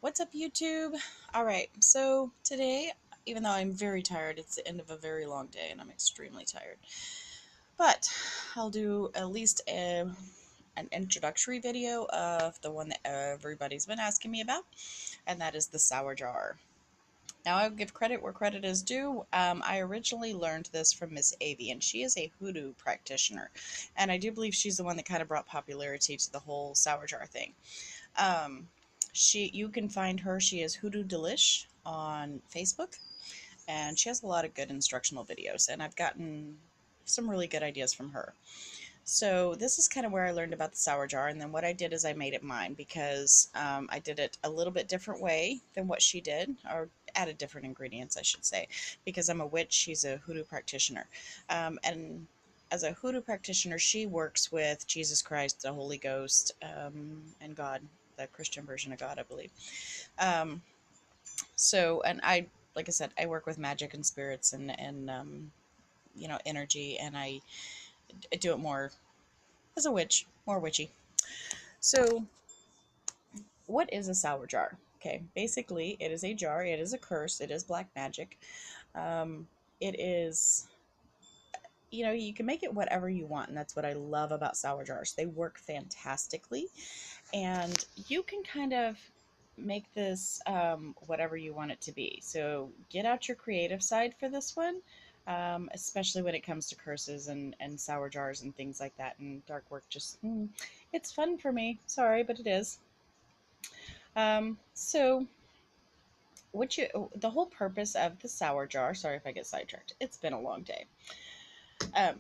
What's up, YouTube? Alright, so today, even though I'm very tired, it's the end of a very long day and I'm extremely tired. But I'll do at least an introductory video of the one that everybody's been asking me about, and that is the sour jar. Now, I'll give credit where credit is due. I originally learned this from Miss Avie, and she is a hoodoo practitioner. And I do believe she's the one that kind of brought popularity to the whole sour jar thing. Um, you can find her. She is Hoodoo Delish on Facebook, and she has a lot of good instructional videos. And I've gotten some really good ideas from her. So this is kind of where I learned about the sour jar, and then what I did is I made it mine because I did it a little bit different way than what she did, or added different ingredients, I should say, because I'm a witch. She's a hoodoo practitioner, and as a hoodoo practitioner, she works with Jesus Christ, the Holy Ghost, and God, the Christian version of God, I believe. Um, and like I said, I work with magic and spirits and energy, and I do it more as a witch, more witchy. So, what is a sour jar? Okay, basically, it is a jar, it is a curse, it is black magic. Um, it is, you can make it whatever you want, and that's what I love about sour jars. They work fantastically, and you can kind of make this whatever you want it to be. So, get out your creative side for this one. Especially when it comes to curses and sour jars and things like that, and dark work. It's fun for me. Sorry, but it is. So the whole purpose of the sour jar, sorry if I get sidetracked, it's been a long day. Um,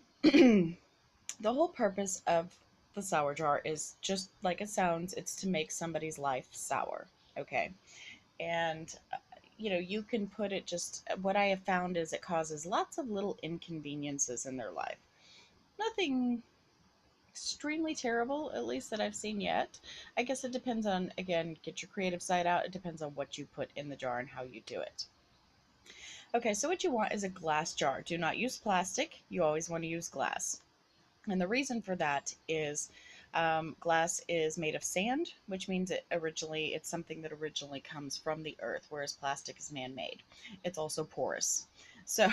the whole purpose of the sour jar is just like it sounds, it's to make somebody's life sour. Okay. And, you can put it just, what I have found is it causes lots of little inconveniences in their life. Nothing extremely terrible, at least that I've seen yet. I guess it depends on, again, get your creative side out. It depends on what you put in the jar and how you do it. Okay, so what you want is a glass jar. Do not use plastic. You always want to use glass. And the reason for that is glass is made of sand, which means it's something that originally comes from the earth, whereas plastic is man-made. It's also porous. So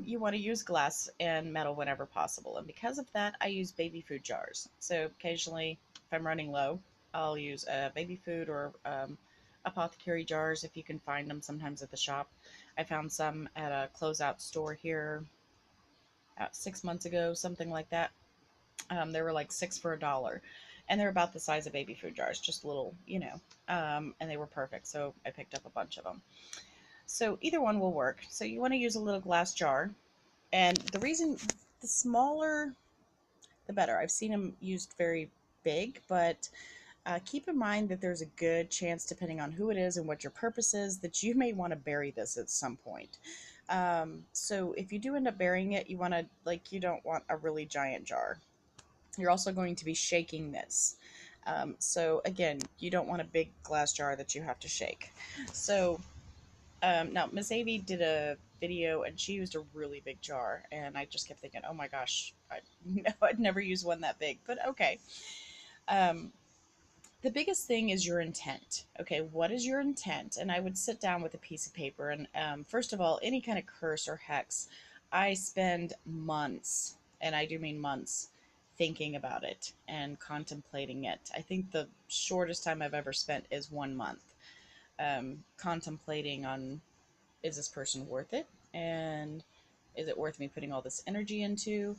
you want to use glass and metal whenever possible. And because of that, I use baby food jars. So occasionally, if I'm running low, I'll use baby food or apothecary jars if you can find them sometimes at the shop. I found some at a closeout store here 6 months ago, something like that. They were like six for $1, and they're about the size of baby food jars, just little, and they were perfect. So I picked up a bunch of them. So either one will work. So you want to use a little glass jar, and the smaller, the better. I've seen them used very big, but keep in mind that there's a good chance, depending on who it is and what your purpose is, that you may want to bury this at some point. So if you do end up burying it, you don't want a really giant jar. You're also going to be shaking this. So again, you don't want a big glass jar that you have to shake. So now Miss Avie did a video and she used a really big jar, and I just kept thinking, oh my gosh, I'd never use one that big, but okay. Um, the biggest thing is your intent. Okay, what is your intent? And I would sit down with a piece of paper, and first of all, any kind of curse or hex, I spend months, and I do mean months, thinking about it and contemplating it. I think the shortest time I've ever spent is 1 month, contemplating on, is this person worth it? And is it worth me putting all this energy into?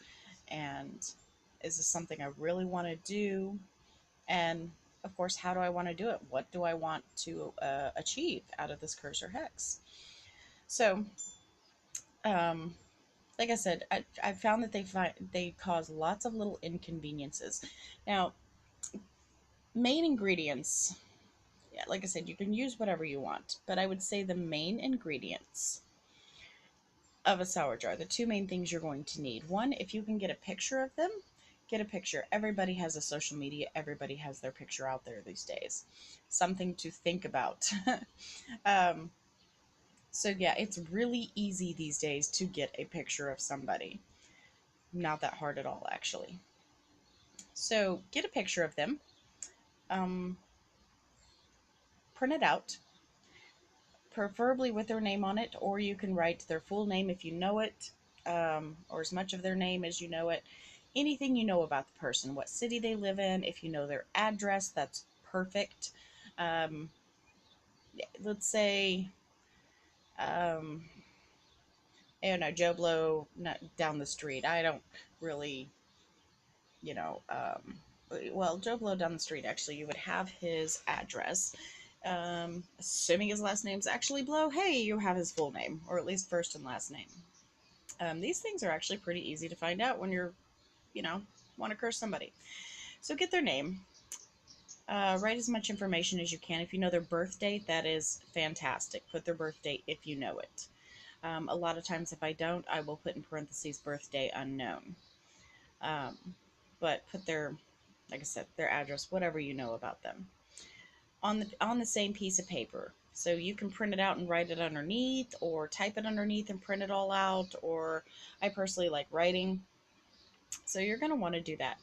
And is this something I really want to do? And of course, how do I want to do it? What do I want to achieve out of this curse or hex? So, um, like I said, I found that they cause lots of little inconveniences. Now, main ingredients, yeah, like I said, you can use whatever you want, but I would say the main ingredients of a sour jar, the two main things you're going to need. One, if you can get a picture of them, get a picture. Everybody has a social media. Everybody has their picture out there these days. Something to think about. um, so yeah, it's really easy these days to get a picture of somebody. Not that hard at all, actually. So get a picture of them. Um, print it out, preferably with their name on it, or you can write their full name if you know it, or as much of their name as you know it. Anything you know about the person, what city they live in, if you know their address, that's perfect. Um, let's say, um, I don't know, Joe Blow down the street. I don't really, you know, well, Joe Blow down the street, actually, you would have his address. Assuming his last name's actually Blow, hey, you have his full name, or at least first and last name. These things are actually pretty easy to find out when you're, you know, want to curse somebody. So get their name. Write as much information as you can. If you know their birth date, that is fantastic. Put their birth date if you know it. A lot of times, if I don't, I will put in parentheses birthday unknown. Um, but put their, like I said, their address, whatever you know about them, on the same piece of paper. So you can print it out and write it underneath, or type it underneath and print it all out. Or I personally like writing. So you're going to want to do that.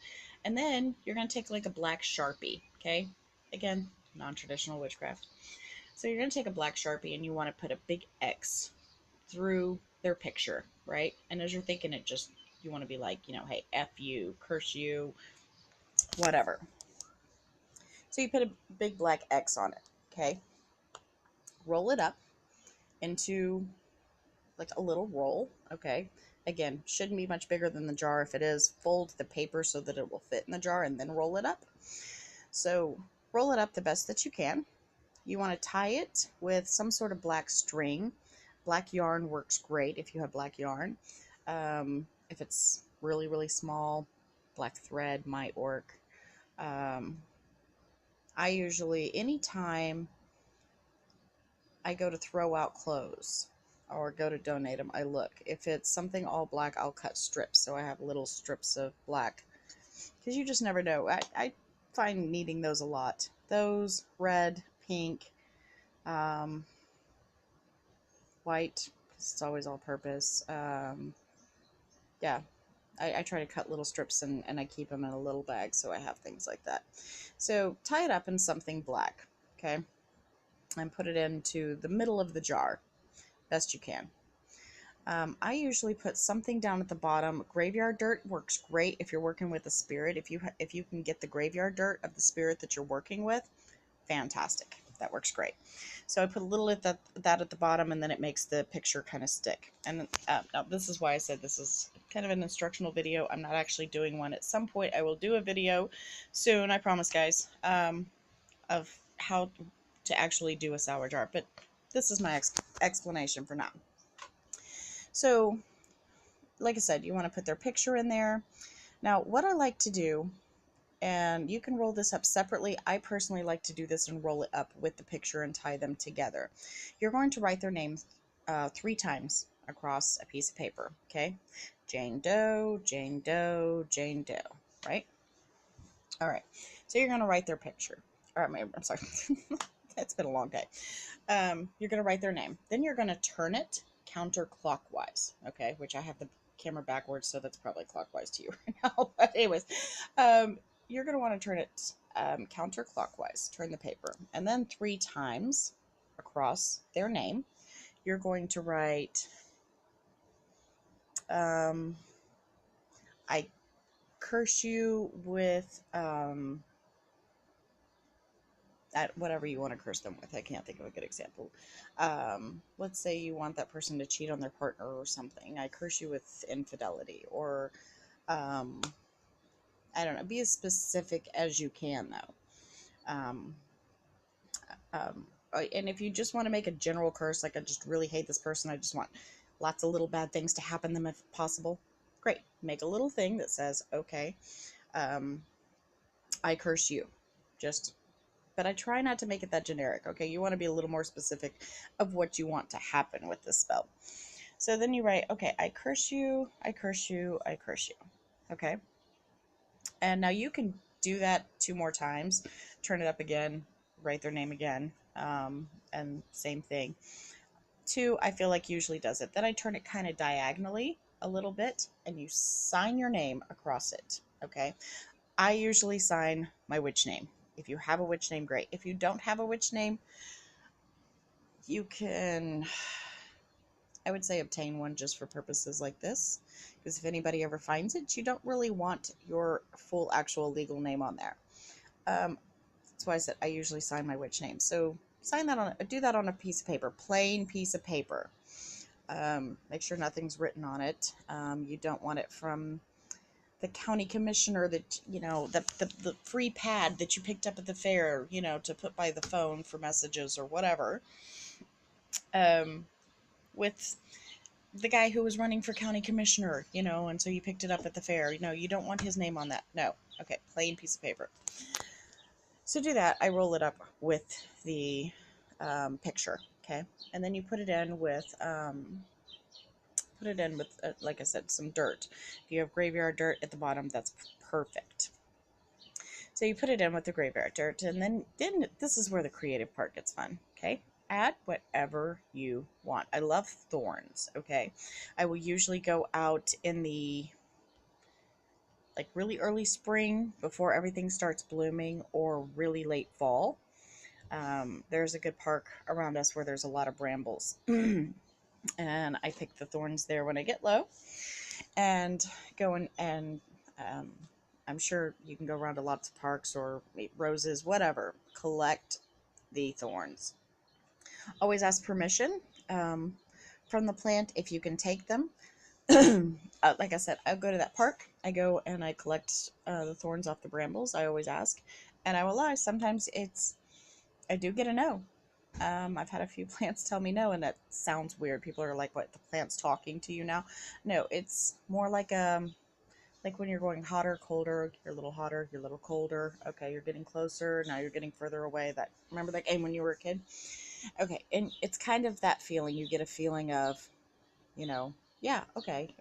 And then you're going to take like a black Sharpie, okay? Again, non-traditional witchcraft. So you're going to take a black Sharpie and you want to put a big X through their picture, right? And as you're thinking it, just, you want to be like, you know, hey, F you, curse you, whatever. So you put a big black X on it, okay? Roll it up into like a little roll, okay? Again, shouldn't be much bigger than the jar. If it is, fold the paper so that it will fit in the jar and then roll it up. So roll it up the best that you can. You want to tie it with some sort of black string. Black yarn works great if you have black yarn. If it's really, really small, black thread might work. I usually, anytime I go to throw out clothes or go to donate them, I look. If it's something all black, I'll cut strips. So I have little strips of black, because you just never know. I find needing those a lot. Those, red, pink, white, because it's always all purpose. Yeah, I try to cut little strips and I keep them in a little bag, so I have things like that. So tie it up in something black, okay? And put it into the middle of the jar, best you can. I usually put something down at the bottom. Graveyard dirt works great if you're working with a spirit. If you can get the graveyard dirt of the spirit that you're working with, fantastic. That works great. So I put a little of that at the bottom, and then it makes the picture kind of stick. And now this is why I said this is kind of an instructional video. I'm not actually doing one. At some point, I will do a video soon, I promise, guys, of how to actually do a sour jar. But this is my explanation for now. So, like I said, you want to put their picture in there. Now, what I like to do, and you can roll this up separately. I personally like to do this and roll it up with the picture and tie them together. You're going to write their name 3 times across a piece of paper, okay? Jane Doe, Jane Doe, Jane Doe, right? All right, so you're going to write their picture. I'm sorry, it's been a long day. You're going to write their name. Then you're going to turn it counterclockwise, okay? Which I have the camera backwards, so that's probably clockwise to you right now. But anyways, you're going to want to turn it counterclockwise, turn the paper, and then 3 times across their name, you're going to write, I curse you with, whatever you want to curse them with. I can't think of a good example. Let's say you want that person to cheat on their partner or something. I curse you with infidelity, or I don't know. Be as specific as you can, though. And if you just want to make a general curse, like I just really hate this person, I just want lots of little bad things to happen to them if possible, great. Make a little thing that says, okay, I curse you. But I try not to make it that generic, okay? You want to be a little more specific of what you want to happen with this spell. So then you write, okay, I curse you, I curse you, I curse you, okay? And now you can do that 2 more times, turn it up again, write their name again, and same thing. 2, I feel like usually does it. Then I turn it kind of diagonally a little bit, and you sign your name across it, okay? I usually sign my witch name. If you have a witch name, great. If you don't have a witch name, you can, I would say, obtain one just for purposes like this, because if anybody ever finds it, you don't really want your full actual legal name on there. That's why I said I usually sign my witch name. So do that on a piece of paper, plain piece of paper. Make sure nothing's written on it. You don't want it from the county commissioner that, the free pad that you picked up at the fair, to put by the phone for messages or whatever. With the guy who was running for county commissioner, and so you picked it up at the fair. You don't want his name on that. No. Okay, plain piece of paper. So do that. I roll it up with the picture, okay? And then you put it in with, like I said, some dirt. If you have graveyard dirt at the bottom, that's perfect. So you put it in with the graveyard dirt, and then this is where the creative part gets fun, okay? Add whatever you want. I love thorns, okay? I will usually go out in the really early spring before everything starts blooming, or really late fall. There's a good park around us where there's a lot of brambles. And I pick the thorns there when I get low, and go in, and I'm sure you can go around to lots of parks or roses, whatever. Collect the thorns. Always ask permission from the plant if you can take them. Like I said, I go to that park. I go and I collect the thorns off the brambles. I always ask, and I will lie. Sometimes I do get a no. I've had a few plants tell me no, and that sounds weird. People are like, "What? The plant's talking to you now?" No, it's more like when you're going hotter, colder. You're a little hotter, you're a little colder. Okay, you're getting closer. Now you're getting further away. Remember that game when you were a kid? Okay, and it's kind of that feeling. You get a feeling of, yeah, okay,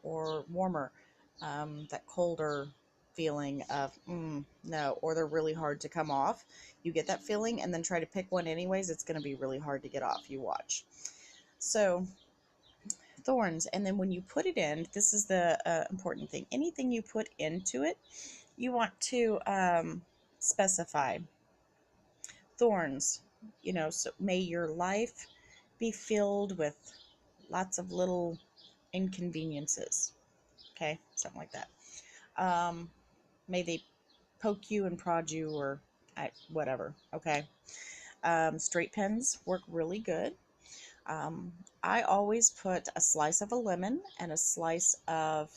or warmer, that colder feeling of no, or they're really hard to come off. You get that feeling, and then try to pick one anyways. It's going to be really hard to get off. You watch. So thorns, and then when you put it in, this is the important thing. Anything you put into it, you want to specify thorns. So may your life be filled with lots of little inconveniences. Okay, something like that. May they poke you and prod you, or whatever. Okay. Straight pens work really good. I always put a slice of a lemon and a slice of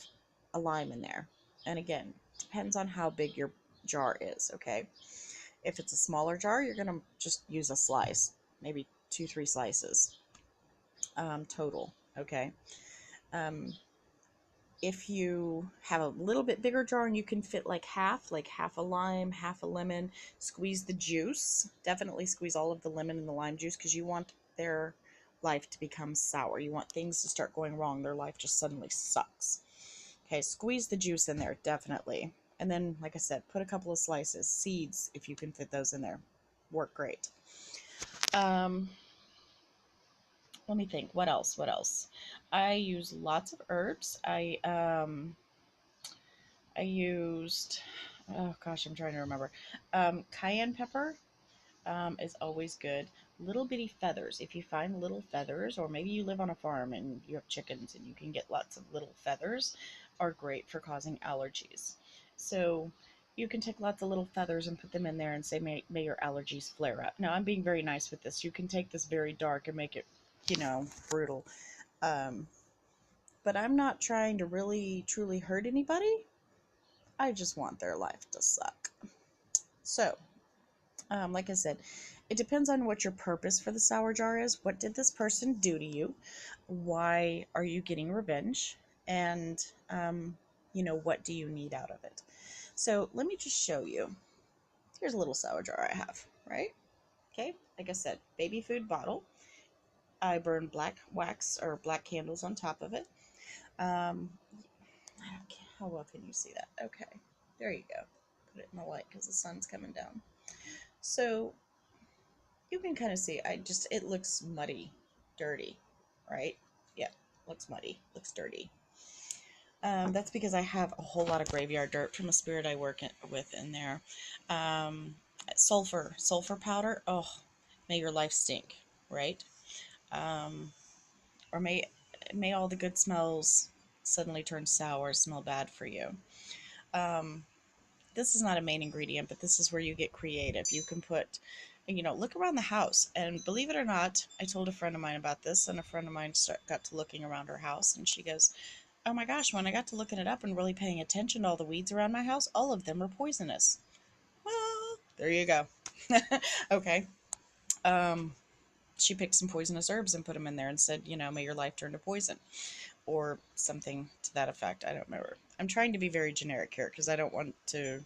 a lime in there. And again, depends on how big your jar is, okay? If it's a smaller jar, you're going to just use a slice, maybe 2-3 slices total, okay? If you have a little bit bigger jar and you can fit like half a lime, half a lemon, squeeze the juice. Definitely squeeze all of the lemon and the lime juice, because you want their life to become sour. You want things to start going wrong. Their life just suddenly sucks. Okay, squeeze the juice in there, definitely. And then, like I said, put a couple of slices, seeds, if you can fit those in there. Work great. Let me think. What else? I use lots of herbs. I used, oh gosh, I'm trying to remember. Cayenne pepper is always good. Little bitty feathers. If you find little feathers, or maybe you live on a farm and you have chickens and you can get lots of little feathers, are great for causing allergies. So you can take lots of little feathers and put them in there and say, may your allergies flare up. Now, I'm being very nice with this. You can take this very dark and make it, brutal. But I'm not trying to really, truly hurt anybody. I just want their life to suck. So, like I said, it depends on what your purpose for the sour jar is. What did this person do to you? Why are you getting revenge? And, what do you need out of it? So let me just show you. Here's a little sour jar I have, right? Okay, like I said, baby food bottle. I burn black wax or black candles on top of it. How well can you see that? Okay, there you go. Put it in the light because the sun's coming down. So you can kind of see, it looks muddy, dirty, right? Yeah, looks muddy, looks dirty. That's because I have a whole lot of graveyard dirt from a spirit I work with in there. sulfur powder. Oh, may your life stink, right? Um, or may all the good smells suddenly turn sour, smell bad for you. Um, this is not a main ingredient, but this is where you get creative. You can put, look around the house, and believe it or not, I told a friend of mine about this, and a friend of mine got to looking around her house, and she goes, "Oh my gosh, when I got to looking it up and really paying attention to all the weeds around my house, all of them are poisonous." Well, there you go. Okay. Um, she picked some poisonous herbs and put them in there and said, may your life turn to poison or something to that effect. I don't remember. I'm trying to be very generic here because I don't want to,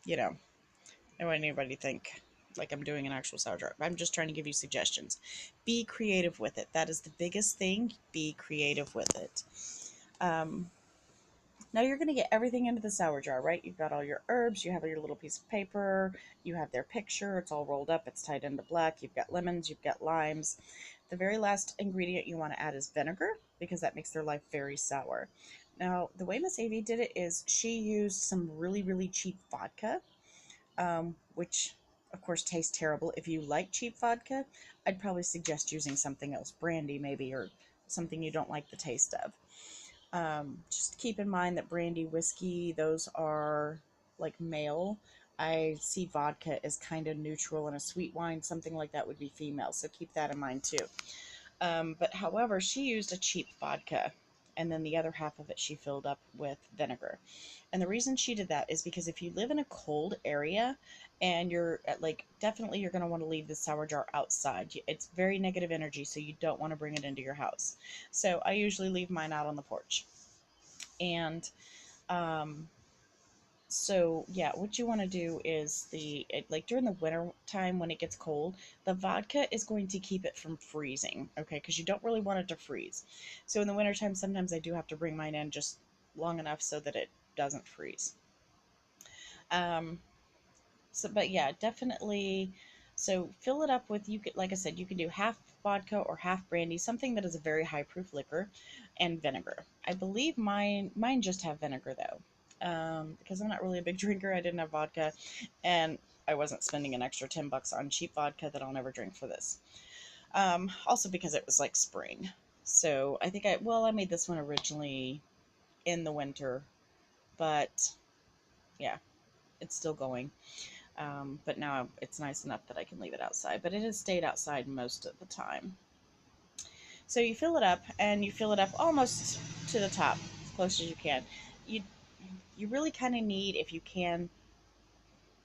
you know, I don't want anybody to think like I'm doing an actual sour jar. I'm just trying to give you suggestions. Be creative with it. That is the biggest thing. Be creative with it. Um, Now you're going to get everything into the sour jar, right? You've got all your herbs, you have your little piece of paper, you have their picture, it's all rolled up, it's tied into black, you've got lemons, you've got limes. The very last ingredient you want to add is vinegar because that makes their life very sour. Now, the way Miss Avie did it is she used some really, really cheap vodka, which of course tastes terrible. If you like cheap vodka, I'd probably suggest using something else, brandy maybe, or something you don't like the taste of. Just keep in mind that brandy, whiskey, those are like male. I see vodka as kind of neutral, and a sweet wine, something like that, would be female. So keep that in mind too. But however, she used a cheap vodka, and then the other half of it she filled up with vinegar. And the reason she did that is because if you live in a cold area and you're like, definitely you're going to want to leave the sour jar outside. It's very negative energy, so you don't want to bring it into your house. So I usually leave mine out on the porch. And um, so yeah, what you want to do is like during the winter time when it gets cold, the vodka is going to keep it from freezing, okay? Because you don't really want it to freeze. So in the wintertime, sometimes I do have to bring mine in just long enough so that it doesn't freeze. Um, but yeah, definitely. So fill it up with, you could, like I said, you can do half vodka or half brandy, something that is a very high proof liquor, and vinegar. I believe mine just have vinegar though. Because I'm not really a big drinker, I didn't have vodka, and I wasn't spending an extra $10 on cheap vodka that I'll never drink for this. Also because it was like spring. So I think I made this one originally in the winter, but yeah, it's still going. But now it's nice enough that I can leave it outside, but it has stayed outside most of the time. So you fill it up, and you fill it up almost to the top, as close as you can. You you really kind of need, if you can,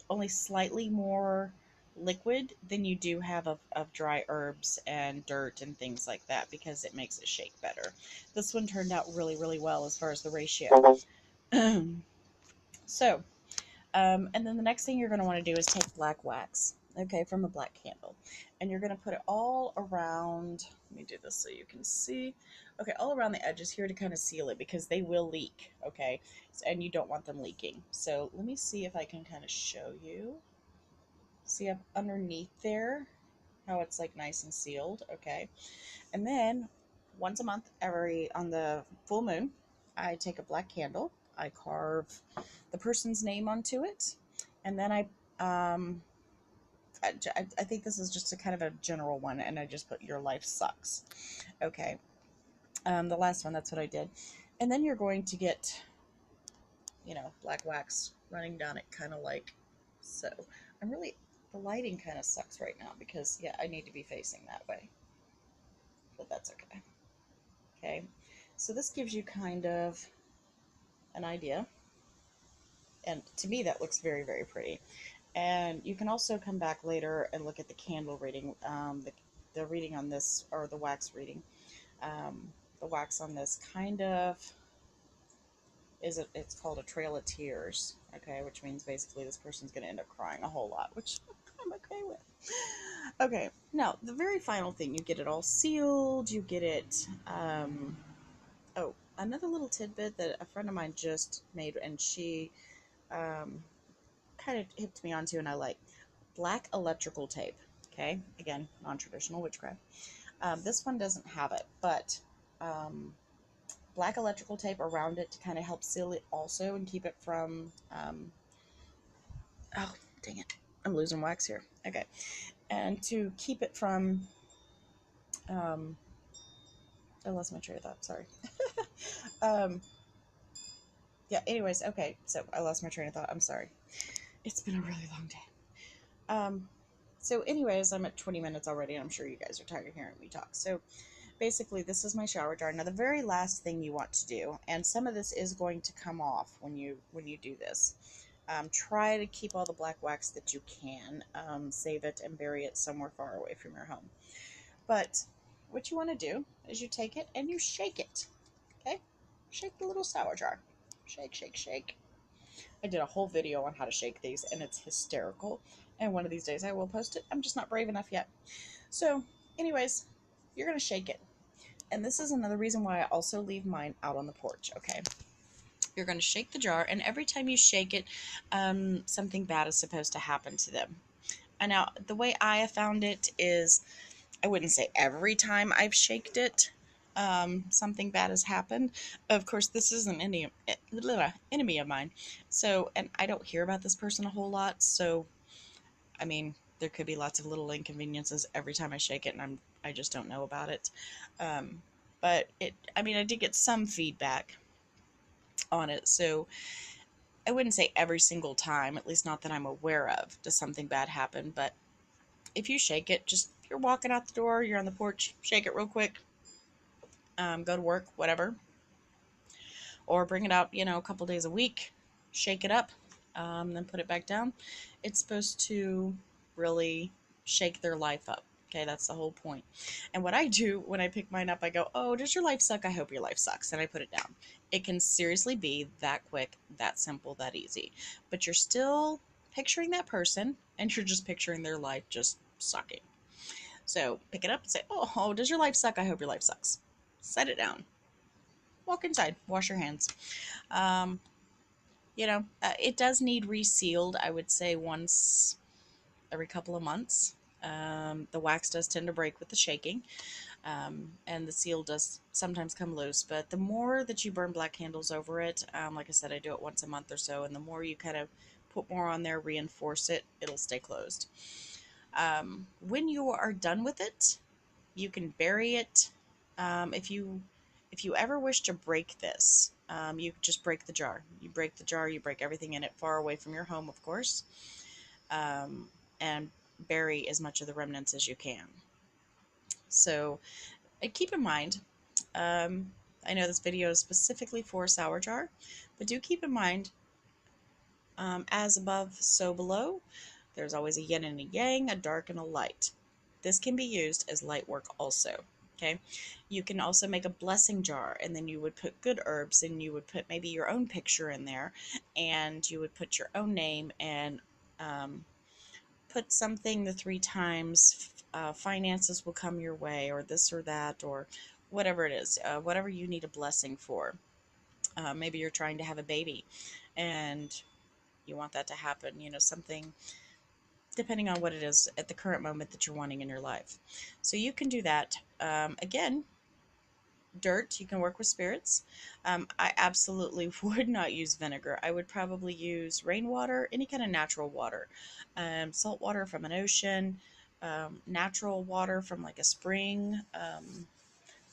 only slightly more liquid than you do have of dry herbs and dirt and things like that, because it makes it shake better. This one turned out really, really well as far as the ratio. So and then the next thing you're going to want to do is take black wax, okay, from a black candle. And you're going to put it all around, let me do this so you can see. Okay, all around the edges here to kind of seal it because they will leak, okay? And you don't want them leaking. So let me see if I can kind of show you. See up underneath there how it's like nice and sealed, okay? And then once a month, on the full moon, I take a black candle, I carve the person's name onto it, and then um, I think this is just a kind of a general one, and I just put "Your life sucks." Okay, the last one, that's what I did, and then you're going to get, black wax running down it, kind of like so. The lighting kind of sucks right now because yeah, I need to be facing that way, but that's okay. Okay, so this gives you kind of an idea, and to me that looks very, very pretty. And you can also come back later and look at the candle reading, the reading on this, or the wax reading. The wax on this kind of it's called a trail of tears, okay, which means basically this person's going to end up crying a whole lot, which I'm okay with. Okay, now the very final thing, you get it all sealed, you get it, oh, another little tidbit that a friend of mine just made, and she um, kind of hipped me onto, and I like black electrical tape. Okay, again, non-traditional witchcraft. This one doesn't have it, but black electrical tape around it to kind of help seal it also and keep it from. Oh, dang it! I'm losing wax here. Okay. And to keep it from, um, I lost my train of thought. Sorry. um, yeah, anyways, okay. So I lost my train of thought. I'm sorry. It's been a really long day. Um, so anyways, I'm at 20 minutes already, and I'm sure you guys are tired of hearing me talk. So basically, this is my shower jar. Now, the very last thing you want to do, and some of this is going to come off when you do this. Try to keep all the black wax that you can. Save it and bury it somewhere far away from your home. But what you want to do is you take it and you shake it. Okay, shake the little sour jar. Shake, shake, shake. I did a whole video on how to shake these, and it's hysterical. And one of these days I will post it. I'm just not brave enough yet. So, anyways, you're gonna shake it. And this is another reason why I also leave mine out on the porch, okay? You're going to shake the jar, and every time you shake it, something bad is supposed to happen to them. And now, the way I have found it is, I wouldn't say every time I've shaked it, something bad has happened. Of course, this is an enemy of mine. So, and I don't hear about this person a whole lot, so, I mean, there could be lots of little inconveniences every time I shake it, and I just don't know about it. Um, but I mean, I did get some feedback on it, so I wouldn't say every single time, at least not that I'm aware of, does something bad happen. But if you shake it, just you're walking out the door, you're on the porch, shake it real quick, go to work, whatever, or bring it out, a couple days a week, shake it up, then put it back down. It's supposed to really shake their life up. Okay, that's the whole point. And what I do when I pick mine up, I go, "Oh, does your life suck? I hope your life sucks." And I put it down. It can seriously be that quick, that simple, that easy. But you're still picturing that person, and you're just picturing their life just sucking. So pick it up and say, "Oh, does your life suck? I hope your life sucks." Set it down. Walk inside. Wash your hands. Um, it does need resealed, I would say once every couple of months. The wax does tend to break with the shaking, and the seal does sometimes come loose. But the more that you burn black candles over it, like I said, I do it once a month or so, and the more you kind of put more on there, reinforce it, it'll stay closed. When you are done with it, you can bury it. If you ever wish to break this, you just break the jar. You break the jar, you break everything in it far away from your home, of course, um, and bury as much of the remnants as you can. So keep in mind, um, I know this video is specifically for a sour jar, but do keep in mind, as above, so below. There's always a yin and a yang, a dark and a light. This can be used as light work also. Okay, you can also make a blessing jar, and then you would put good herbs, and you would put maybe your own picture in there, and you would put your own name, and put something the three times. Finances will come your way, or this or that, or whatever it is, whatever you need a blessing for. Maybe you're trying to have a baby, and you want that to happen. Something depending on what it is at the current moment that you're wanting in your life. So you can do that. Again, dirt, you can work with spirits. I absolutely would not use vinegar. I would probably use rainwater, any kind of natural water, salt water from an ocean, natural water from like a spring.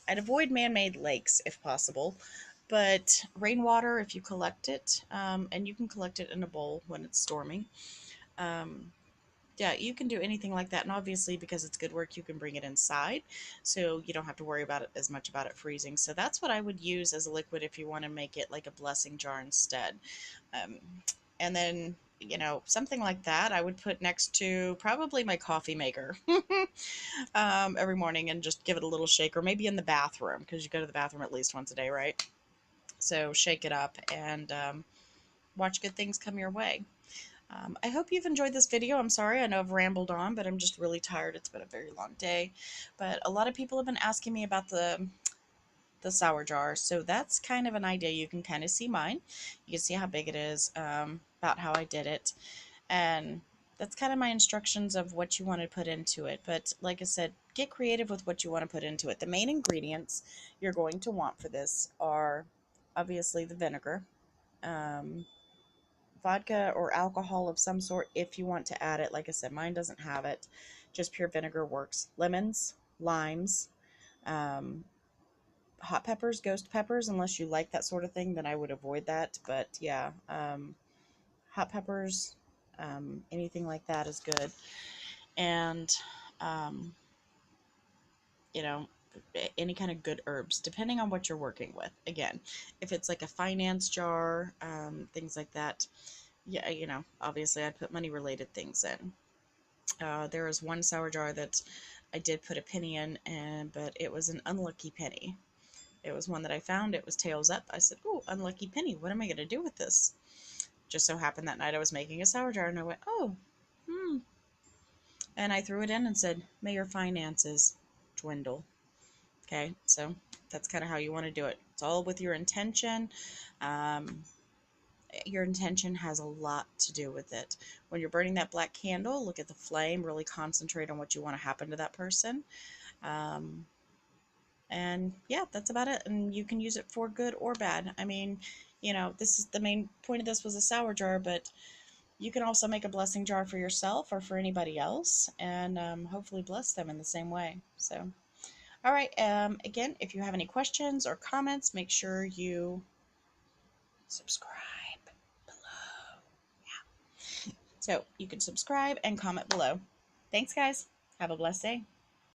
I'd avoid man-made lakes if possible, but rainwater, if you collect it, and you can collect it in a bowl when it's storming. Um, yeah, you can do anything like that. And obviously, because it's good work, you can bring it inside. So you don't have to worry about it as much about it freezing. So that's what I would use as a liquid if you want to make it like a blessing jar instead. Um, and then, something like that I would put next to probably my coffee maker every morning and just give it a little shake, or maybe in the bathroom, because you go to the bathroom at least once a day, right? So shake it up and watch good things come your way. I hope you've enjoyed this video. I'm sorry, I know I've rambled on, but I'm just really tired. It's been a very long day. But a lot of people have been asking me about the sour jar, so that's kind of an idea. You can kind of see mine. You can see how big it is, about how I did it, and that's kind of my instructions of what you want to put into it. But like I said, get creative with what you want to put into it. The main ingredients you're going to want for this are obviously the vinegar. Um, vodka or alcohol of some sort if you want to add it. Like I said, mine doesn't have it. Just pure vinegar works. Lemons, limes, um, hot peppers, ghost peppers, unless you like that sort of thing, then I would avoid that. But yeah, hot peppers, anything like that is good. And, um, you know, any kind of good herbs, depending on what you're working with. Again, if it's like a finance jar, things like that, yeah, obviously I'd put money related things in. There was one sour jar that I did put a penny in, but it was an unlucky penny. It was one that I found. It was tails up. I said, "Oh, unlucky penny. What am I going to do with this?" Just so happened that night I was making a sour jar, and I went, "Oh, hmm." And I threw it in and said, "May your finances dwindle." Okay, so that's kind of how you want to do it. It's all with your intention. Um, your intention has a lot to do with it. When you're burning that black candle, look at the flame, really concentrate on what you want to happen to that person. Um, and yeah, that's about it. And you can use it for good or bad. I mean, this is the main point of this was a sour jar, but you can also make a blessing jar for yourself or for anybody else and hopefully bless them in the same way. So, all right. Again, if you have any questions or comments, make sure you subscribe below. So you can subscribe and comment below. Thanks, guys. Have a blessed day.